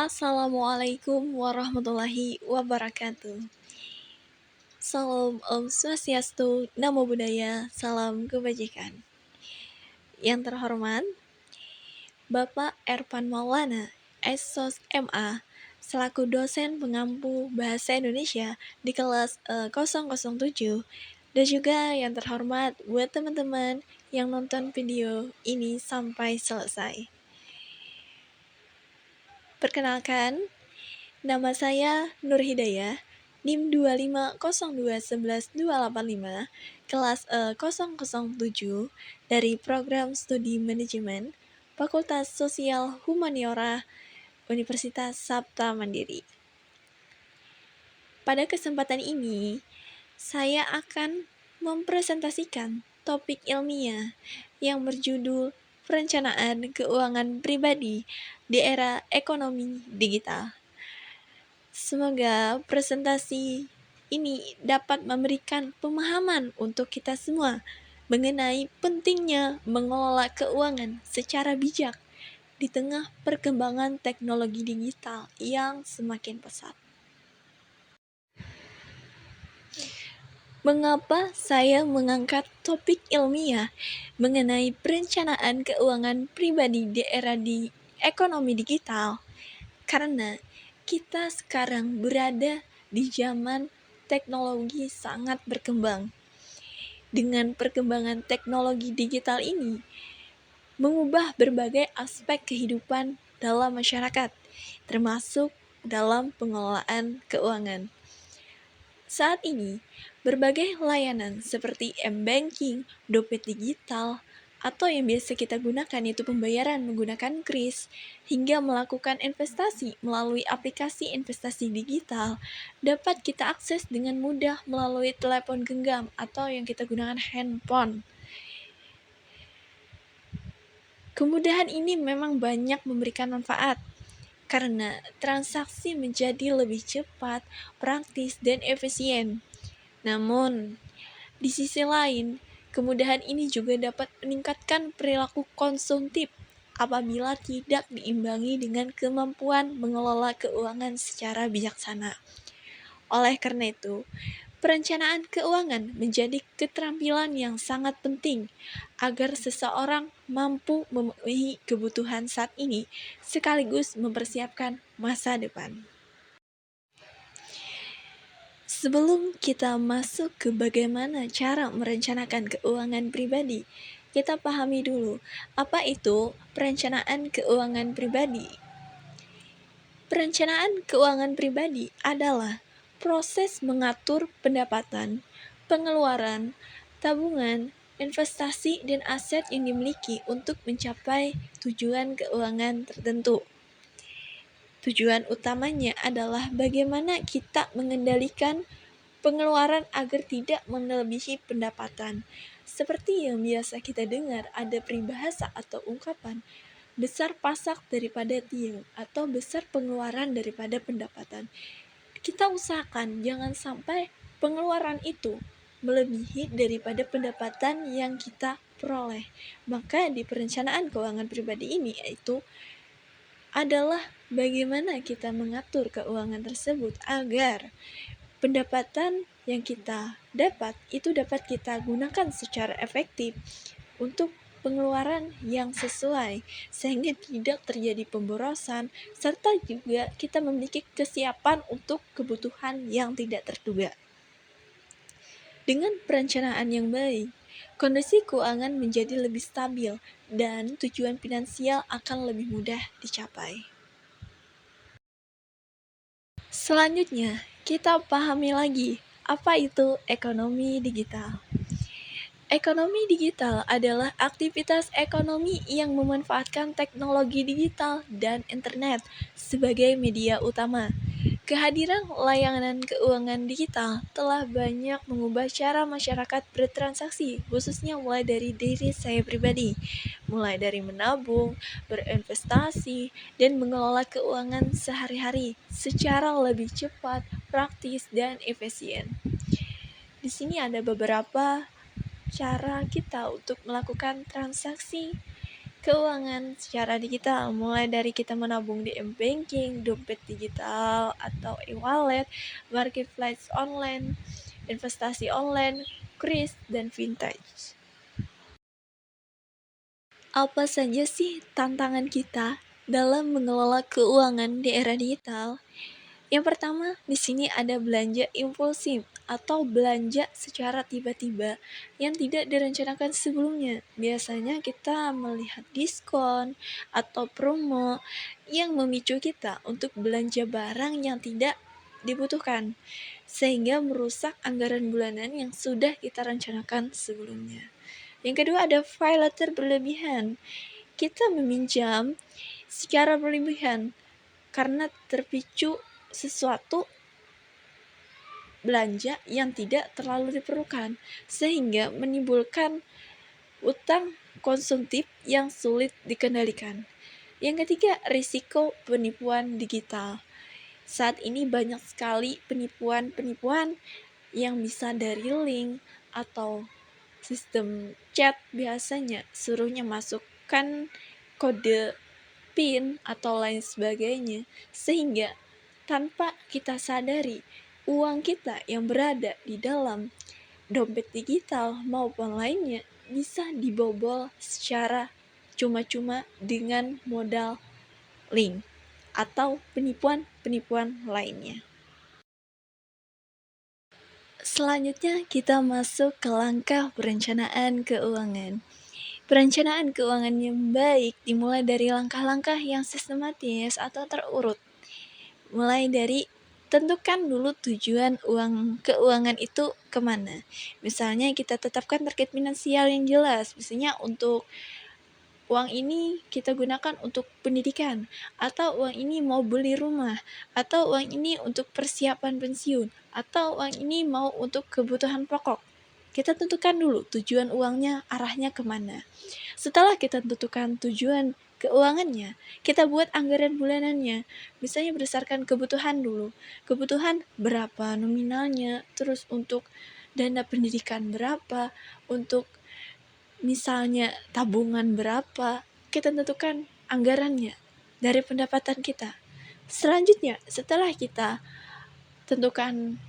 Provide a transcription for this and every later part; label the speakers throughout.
Speaker 1: Assalamualaikum warahmatullahi wabarakatuh. Salam Om Swastiastu, Namo Buddhaya, salam kebajikan. Yang terhormat, Bapak Ervan Maulana, SSOS MA, selaku dosen pengampu Bahasa Indonesia di kelas 007, dan juga yang terhormat buat teman-teman yang nonton video ini sampai selesai. Perkenalkan, nama saya Nur Hidayah, NIM 250211285, kelas 007, dari Program Studi Manajemen, Fakultas Sosial Humaniora, Universitas Sabta Mandiri. Pada kesempatan ini, saya akan mempresentasikan topik ilmiah yang berjudul Perencanaan Keuangan Pribadi di Era Ekonomi Digital. Semoga presentasi ini dapat memberikan pemahaman untuk kita semua mengenai pentingnya mengelola keuangan secara bijak di tengah perkembangan teknologi digital yang semakin pesat. Mengapa saya mengangkat topik ilmiah mengenai perencanaan keuangan pribadi di era ekonomi digital? Karena kita sekarang berada di zaman teknologi sangat berkembang. Dengan perkembangan teknologi digital ini, mengubah berbagai aspek kehidupan dalam masyarakat, termasuk dalam pengelolaan keuangan. Saat ini, berbagai layanan seperti m-banking, dompet digital, atau yang biasa kita gunakan yaitu pembayaran menggunakan kris, hingga melakukan investasi melalui aplikasi investasi digital, dapat kita akses dengan mudah melalui telepon genggam atau yang kita gunakan handphone. Kemudahan ini memang banyak memberikan manfaat, karena transaksi menjadi lebih cepat, praktis, dan efisien. Namun, di sisi lain, kemudahan ini juga dapat meningkatkan perilaku konsumtif apabila tidak diimbangi dengan kemampuan mengelola keuangan secara bijaksana. Oleh karena itu, perencanaan keuangan menjadi keterampilan yang sangat penting agar seseorang mampu memenuhi kebutuhan saat ini sekaligus mempersiapkan masa depan. Sebelum kita masuk ke bagaimana cara merencanakan keuangan pribadi, kita pahami dulu apa itu perencanaan keuangan pribadi. Perencanaan keuangan pribadi adalah proses mengatur pendapatan, pengeluaran, tabungan, investasi, dan aset yang dimiliki untuk mencapai tujuan keuangan tertentu. Tujuan utamanya adalah bagaimana kita mengendalikan pengeluaran agar tidak melebihi pendapatan. Seperti yang biasa kita dengar, ada peribahasa atau ungkapan, besar pasak daripada tiang, atau besar pengeluaran daripada pendapatan. Kita usahakan jangan sampai pengeluaran itu melebihi daripada pendapatan yang kita peroleh. Maka di perencanaan keuangan pribadi ini yaitu adalah bagaimana kita mengatur keuangan tersebut agar pendapatan yang kita dapat itu dapat kita gunakan secara efektif untuk pengeluaran yang sesuai sehingga tidak terjadi pemborosan, serta juga kita memiliki kesiapan untuk kebutuhan yang tidak terduga. Dengan perencanaan yang baik, kondisi keuangan menjadi lebih stabil dan tujuan finansial akan lebih mudah dicapai. Selanjutnya, kita pahami lagi apa itu ekonomi digital. Ekonomi digital adalah aktivitas ekonomi yang memanfaatkan teknologi digital dan internet sebagai media utama. Kehadiran layanan keuangan digital telah banyak mengubah cara masyarakat bertransaksi, khususnya mulai dari diri saya pribadi, mulai dari menabung, berinvestasi, dan mengelola keuangan sehari-hari secara lebih cepat, praktis, dan efisien. Di sini ada beberapa cara kita untuk melakukan transaksi keuangan secara digital, mulai dari kita menabung di m-banking, dompet digital atau e-wallet, marketplace online, investasi online, kris, dan vintage. Apa saja sih tantangan kita dalam mengelola keuangan di era digital? Yang pertama, di sini ada belanja impulsif atau belanja secara tiba-tiba yang tidak direncanakan sebelumnya. Biasanya kita melihat diskon atau promo yang memicu kita untuk belanja barang yang tidak dibutuhkan, sehingga merusak anggaran bulanan yang sudah kita rencanakan sebelumnya. Yang kedua ada pay later berlebihan. Kita meminjam secara berlebihan karena terpicu sesuatu belanja yang tidak terlalu diperlukan, sehingga menimbulkan utang konsumtif yang sulit dikendalikan. Yang ketiga, risiko penipuan digital. Saat ini banyak sekali penipuan-penipuan yang bisa dari link atau sistem chat, biasanya suruhnya masukkan kode PIN atau lain sebagainya, sehingga tanpa kita sadari uang kita yang berada di dalam dompet digital maupun lainnya bisa dibobol secara cuma-cuma dengan modal link atau penipuan-penipuan lainnya. Selanjutnya kita masuk ke langkah perencanaan keuangan. Perencanaan keuangan yang baik dimulai dari langkah-langkah yang sistematis atau terurut. Mulai dari tentukan dulu tujuan uang keuangan itu kemana. Misalnya kita tetapkan target finansial yang jelas, misalnya untuk uang ini kita gunakan untuk pendidikan, atau uang ini mau beli rumah, atau uang ini untuk persiapan pensiun, atau uang ini mau untuk kebutuhan pokok. Kita tentukan dulu tujuan uangnya, arahnya kemana. Setelah kita tentukan tujuan keuangannya, kita buat anggaran bulanannya. Misalnya berdasarkan kebutuhan dulu. Kebutuhan berapa nominalnya, terus untuk dana pendidikan berapa, untuk misalnya tabungan berapa, kita tentukan anggarannya dari pendapatan kita. Selanjutnya, setelah kita tentukan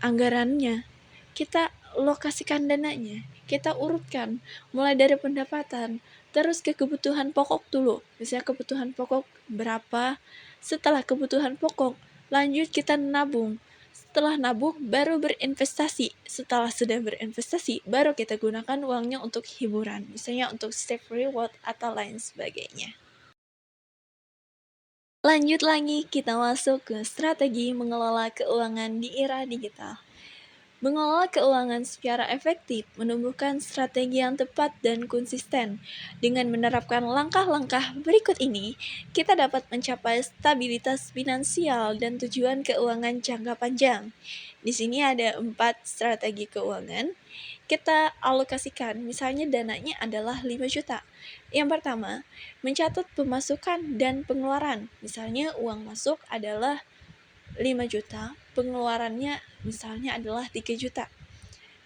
Speaker 1: anggarannya, kita lokasikan dananya, kita urutkan mulai dari pendapatan terus ke kebutuhan pokok dulu. Misalnya kebutuhan pokok berapa, setelah kebutuhan pokok lanjut kita nabung. Setelah nabung baru berinvestasi. Setelah sudah berinvestasi baru kita gunakan uangnya untuk hiburan, misalnya untuk self reward atau lain sebagainya. Lanjut lagi, kita masuk ke strategi mengelola keuangan di era digital. Mengelola keuangan secara efektif menumbuhkan strategi yang tepat dan konsisten. Dengan menerapkan langkah-langkah berikut ini, kita dapat mencapai stabilitas finansial dan tujuan keuangan jangka panjang. Di sini ada 4 strategi keuangan. Kita alokasikan, misalnya dananya adalah 5 juta. Yang pertama, mencatat pemasukan dan pengeluaran. Misalnya uang masuk adalah 5 juta, pengeluarannya misalnya adalah 3 juta.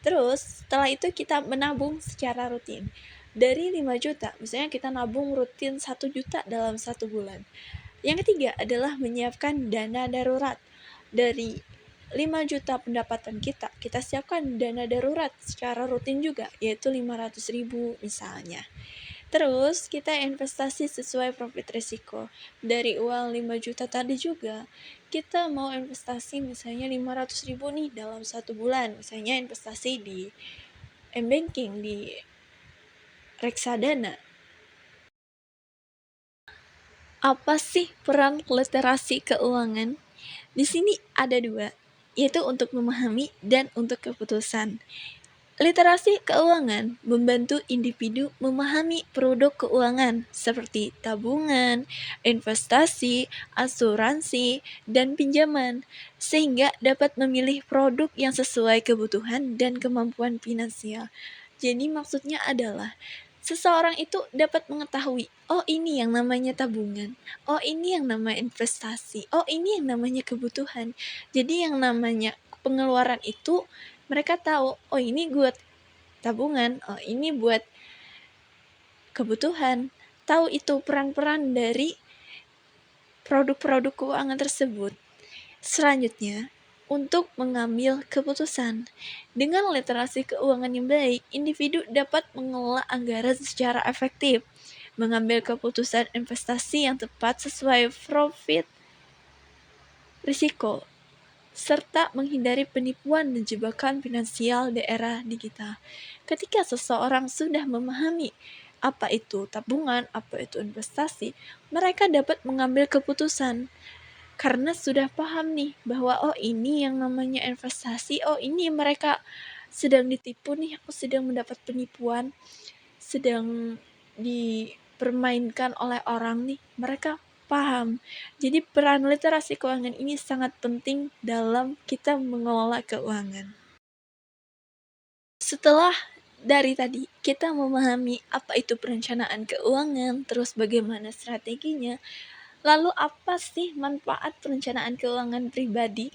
Speaker 1: Terus setelah itu kita menabung secara rutin. Dari 5 juta, misalnya kita nabung rutin 1 juta dalam 1 bulan. Yang ketiga adalah menyiapkan dana darurat. Dari 5 juta pendapatan kita siapkan dana darurat secara rutin juga, yaitu 500.000 misalnya. Terus kita investasi sesuai profit risiko. Dari uang 5 juta tadi juga, kita mau investasi misalnya 500.000 nih dalam 1 bulan. Misalnya investasi di m-banking, di reksadana. Apa sih peran literasi keuangan? Di sini ada 2, yaitu untuk memahami dan untuk keputusan. Literasi keuangan membantu individu memahami produk keuangan seperti tabungan, investasi, asuransi, dan pinjaman, sehingga dapat memilih produk yang sesuai kebutuhan dan kemampuan finansial. Jadi maksudnya adalah seseorang itu dapat mengetahui, oh ini yang namanya tabungan, oh ini yang namanya investasi, oh ini yang namanya kebutuhan. Jadi yang namanya pengeluaran itu mereka tahu, oh ini buat tabungan, oh ini buat kebutuhan, tahu itu peran-peran dari produk-produk keuangan tersebut. Selanjutnya, untuk mengambil keputusan. Dengan literasi keuangan yang baik, individu dapat mengelola anggaran secara efektif, mengambil keputusan investasi yang tepat sesuai profit risiko, serta menghindari penipuan dan jebakan finansial di era digital. Ketika seseorang sudah memahami apa itu tabungan, apa itu investasi, mereka dapat mengambil keputusan karena sudah paham nih bahwa oh ini yang namanya investasi, oh ini mereka sedang ditipu nih, aku sedang mendapat penipuan, sedang dipermainkan oleh orang nih, mereka paham. Jadi peran literasi keuangan ini sangat penting dalam kita mengelola keuangan. Setelah dari tadi kita memahami apa itu perencanaan keuangan, terus bagaimana strateginya, lalu apa sih manfaat perencanaan keuangan pribadi?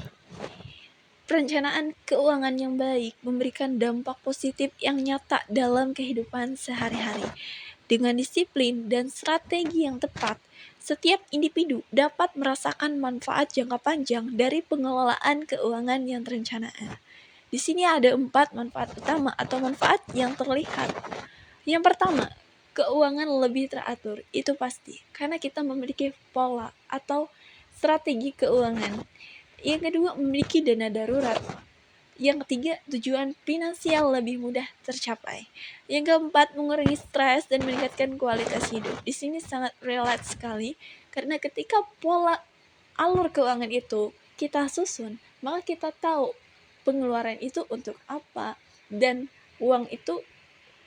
Speaker 1: Perencanaan keuangan yang baik memberikan dampak positif yang nyata dalam kehidupan sehari-hari. Dengan disiplin dan strategi yang tepat, setiap individu dapat merasakan manfaat jangka panjang dari pengelolaan keuangan yang terencana. Di sini ada 4 manfaat utama atau manfaat yang terlihat. Yang pertama, keuangan lebih teratur, itu pasti, karena kita memiliki pola atau strategi keuangan. Yang kedua, memiliki dana darurat. Yang ketiga, tujuan finansial lebih mudah tercapai. Yang keempat, mengurangi stres dan meningkatkan kualitas hidup. Di sini sangat relate sekali, karena ketika pola alur keuangan itu kita susun, maka kita tahu pengeluaran itu untuk apa, dan uang itu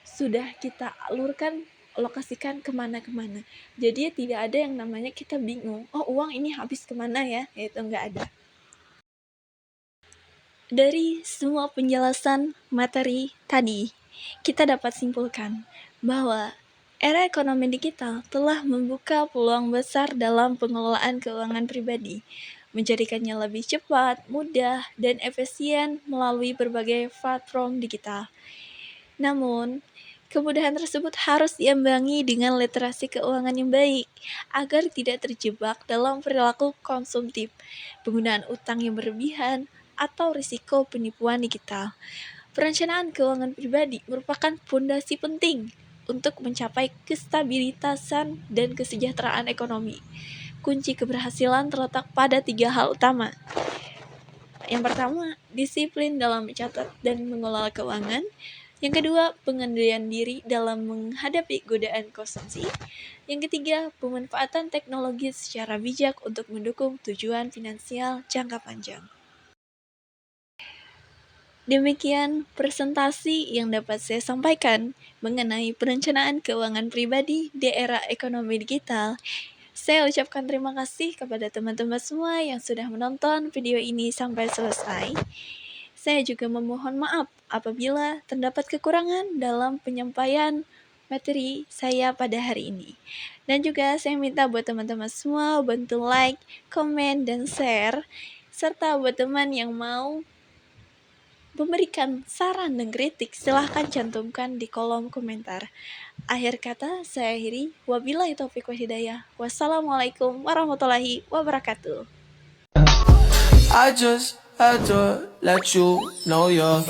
Speaker 1: sudah kita alurkan, alokasikan kemana-kemana. Jadi tidak ada yang namanya kita bingung, oh uang ini habis kemana ya, itu nggak ada. Dari semua penjelasan materi tadi, kita dapat simpulkan bahwa era ekonomi digital telah membuka peluang besar dalam pengelolaan keuangan pribadi, menjadikannya lebih cepat, mudah, dan efisien melalui berbagai platform digital. Namun, kemudahan tersebut harus diimbangi dengan literasi keuangan yang baik agar tidak terjebak dalam perilaku konsumtif, penggunaan utang yang berlebihan, atau risiko penipuan digital. Perencanaan keuangan pribadi merupakan fondasi penting untuk mencapai kestabilitasan dan kesejahteraan ekonomi. Kunci keberhasilan terletak pada 3 hal utama. Yang pertama, disiplin dalam mencatat dan mengelola keuangan. Yang kedua, pengendalian diri dalam menghadapi godaan konsumsi. Yang ketiga, pemanfaatan teknologi secara bijak untuk mendukung tujuan finansial jangka panjang. Demikian presentasi yang dapat saya sampaikan mengenai perencanaan keuangan pribadi di era ekonomi digital. Saya ucapkan terima kasih kepada teman-teman semua yang sudah menonton video ini sampai selesai. Saya juga memohon maaf apabila terdapat kekurangan dalam penyampaian materi saya pada hari ini. Dan juga saya minta buat teman-teman semua bantu like, komen, dan share. Serta buat teman yang mau memberikan saran dan kritik, silahkan cantumkan di kolom komentar. Akhir kata, saya akhiri. Wabillahi taufiq wal hidayah. Wassalamualaikum warahmatullahi wabarakatuh.
Speaker 2: I just had to let you know you're